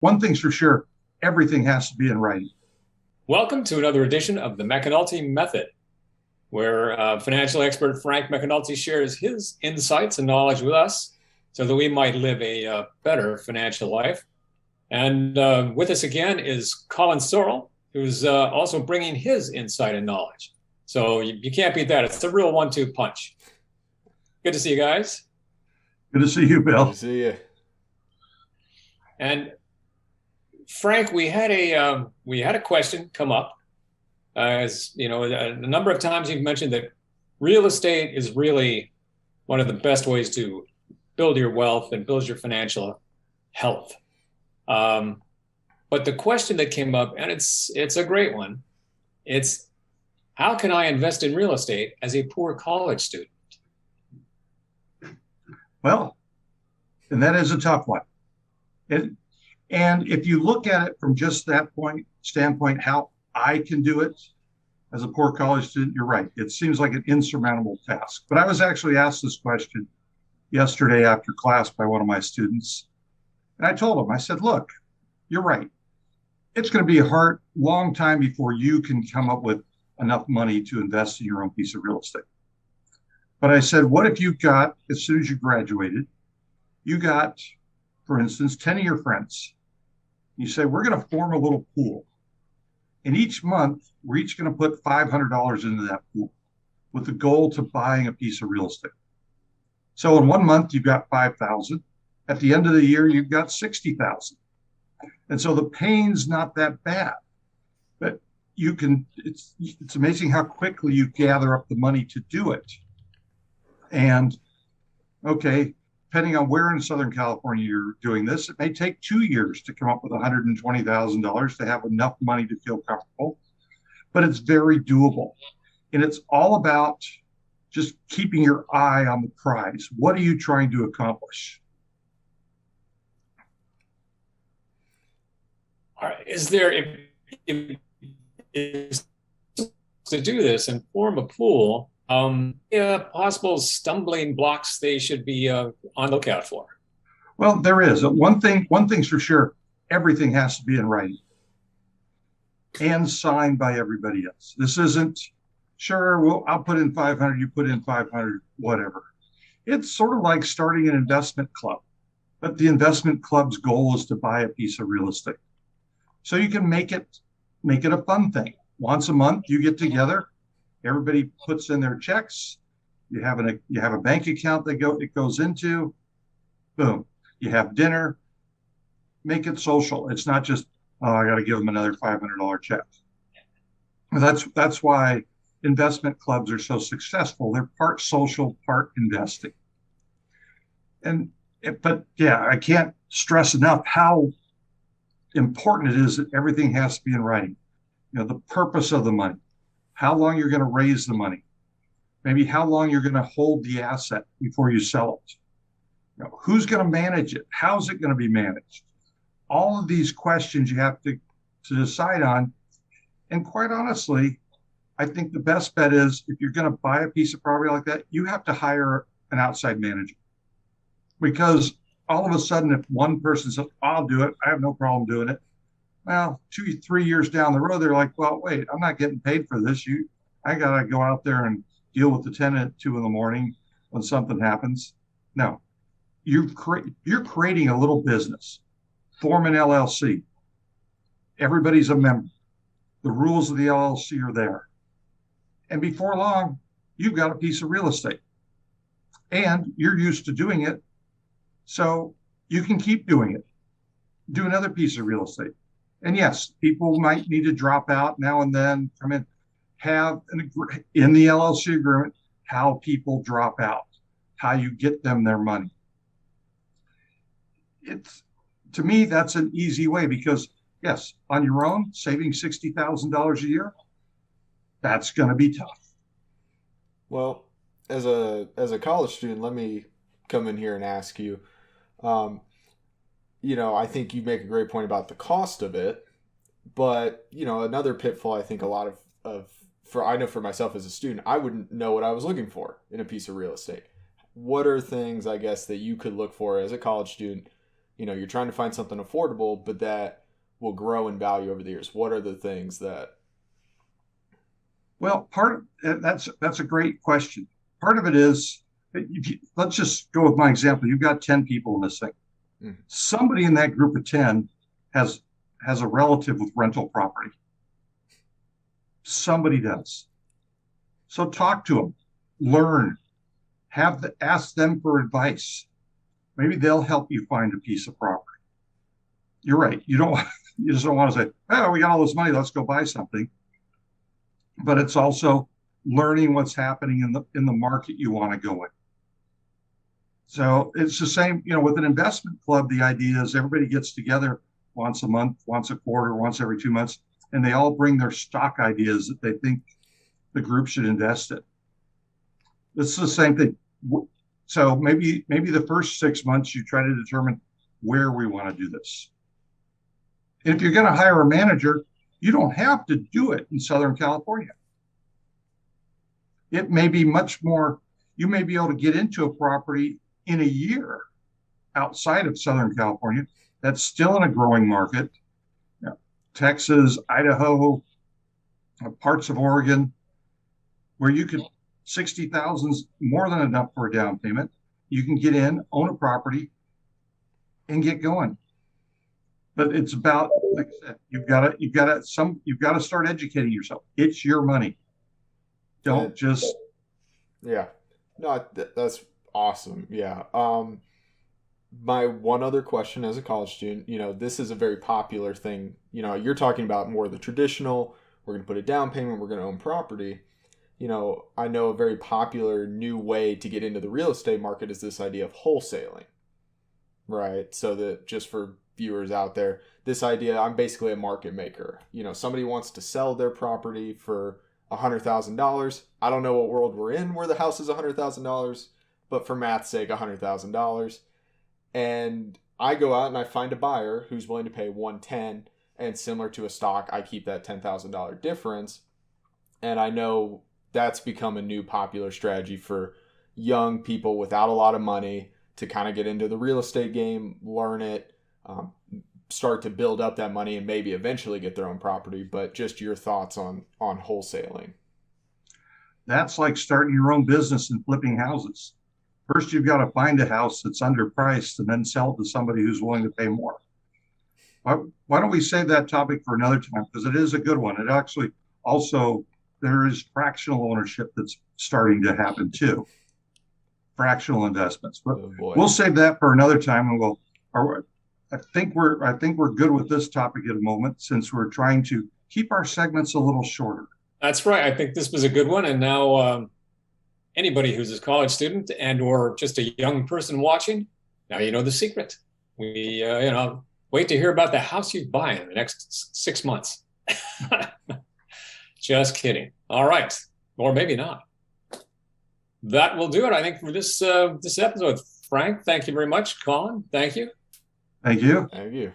One thing's for sure, everything has to be in writing. Welcome to another edition of the McAnulty Method, where financial expert Frank McAnulty shares his insights and knowledge with us so that we might live a better financial life. And with us again is Colin Sorrell, who's also bringing his insight and knowledge. So you can't beat that. It's a real 1-2 punch. Good to see you guys. Good to see you, Good to Bill. see you. And Frank, we had a question come up. As you know, a number of times you've mentioned that real estate is really one of the best ways to build your wealth and build your financial health. Um, but the question that came up, and it's a great one, it's how can I invest in real estate as a poor college student? Well, and that is a tough one. It, and if you look at it from just that standpoint, how I can do it as a poor college student, you're right. It seems like an insurmountable task. But I was actually asked this question yesterday after class by one of my students. And I told him, I said, look, you're right. It's going to be a long time before you can come up with enough money to invest in your own piece of real estate. But I said, what if you got, as soon as you graduated, you got, for instance, 10 of your friends. You say, we're going to form a little pool. And each month, we're each going to put $500 into that pool with the goal to buying a piece of real estate. So in 1 month, you've got 5,000. At the end of the year, you've got 60,000. And so the pain's not that bad. But it's amazing how quickly you gather up the money to do it. And okay, depending on where in Southern California you're doing this, it may take 2 years to come up with $120,000 to have enough money to feel comfortable, but it's very doable. And it's all about just keeping your eye on the prize. What are you trying to accomplish? All right, if to do this and form a pool, possible stumbling blocks they should be on lookout for? Well, there is one thing's for sure. Everything has to be in writing and signed by everybody else. This isn't sure. Well, I'll put in 500. You put in 500. Whatever. It's sort of like starting an investment club, but the investment club's goal is to buy a piece of real estate. So you can make it a fun thing. Once a month, you get together. Everybody puts in their checks. You have a bank account it goes into. Boom. You have dinner. Make it social. It's not just, oh, I got to give them another $500 check. That's why investment clubs are so successful. They're part social, part investing. But yeah, I can't stress enough how important it is that everything has to be in writing. The purpose of the money, how long you're going to raise the money, maybe how long you're going to hold the asset before you sell it. Who's going to manage it? How's it going to be managed? All of these questions you have to decide on. And quite honestly, I think the best bet is if you're going to buy a piece of property like that, you have to hire an outside manager. Because all of a sudden, if one person says, I'll do it, I have no problem doing it. Well, 2, 3 years down the road, they're like, well, wait, I'm not getting paid for this. I got to go out there and deal with the tenant at 2 in the morning when something happens. No, you're creating a little business. Form an LLC. Everybody's a member. The rules of the LLC are there. And before long, you've got a piece of real estate. And you're used to doing it. So you can keep doing it. Do another piece of real estate. And yes, people might need to drop out now and then, come in, in the LLC agreement, how people drop out, how you get them their money. To me, that's an easy way because yes, on your own, saving $60,000 a year, that's going to be tough. Well, as a college student, let me come in here and ask you. Um, I think you make a great point about the cost of it, but another pitfall I think a lot I know for myself as a student, I wouldn't know what I was looking for in a piece of real estate. What are things I guess that you could look for as a college student You're trying to find something affordable, but that will grow in value over the years. What are the things that? Well, that's a great question. Part of it is, let's just go with my example. You've got 10 people in this thing. Mm-hmm. Somebody in that group of 10 has a relative with rental property. Somebody does. So talk to them, learn, ask them for advice. Maybe they'll help you find a piece of property. You're right. You just don't want to say, "Oh, we got all this money, let's go buy something." But it's also learning what's happening in the market you want to go in. So it's the same, with an investment club. The idea is everybody gets together once a month, once a quarter, once every 2 months, and they all bring their stock ideas that they think the group should invest in. It's the same thing. So maybe the first 6 months you try to determine where we want to do this. And if you're going to hire a manager, you don't have to do it in Southern California. It may be much more, you may be able to get into a property in a year outside of Southern California that's still in a growing market. Texas, Idaho, parts of Oregon, where you could, 60,000 is more than enough for a down payment. You can get in, own a property, and get going. But it's about, like I said, you've got to start educating yourself. It's your money. Don't just. Yeah. No, that's awesome. Yeah. My one other question as a college student, this is a very popular thing. You're talking about more the traditional, we're going to put a down payment, we're going to own property. I know a very popular new way to get into the real estate market is this idea of wholesaling, right? So that, just for viewers out there, this idea, I'm basically a market maker. Somebody wants to sell their property for $100,000. I don't know what world we're in where the house is $100,000, but for math's sake, $100,000. And I go out and I find a buyer who's willing to pay $110,000, and similar to a stock, I keep that $10,000 difference. And I know that's become a new popular strategy for young people without a lot of money to kind of get into the real estate game, learn it, start to build up that money, and maybe eventually get their own property. But just your thoughts on wholesaling. That's like starting your own business and flipping houses. First, you've got to find a house that's underpriced and then sell it to somebody who's willing to pay more. Why don't we save that topic for another time? Because it is a good one. It actually also, there is fractional ownership that's starting to happen too. Fractional investments. But we'll save that for another time, and I think we're good with this topic at the moment, since we're trying to keep our segments a little shorter. That's right. I think this was a good one. And now anybody who's a college student and or just a young person watching, now you know the secret. We wait to hear about the house you buy in the next 6 months. Just kidding. All right. Or maybe not. That will do it, I think, for this episode. Frank, thank you very much. Colin, thank you. Thank you. Thank you.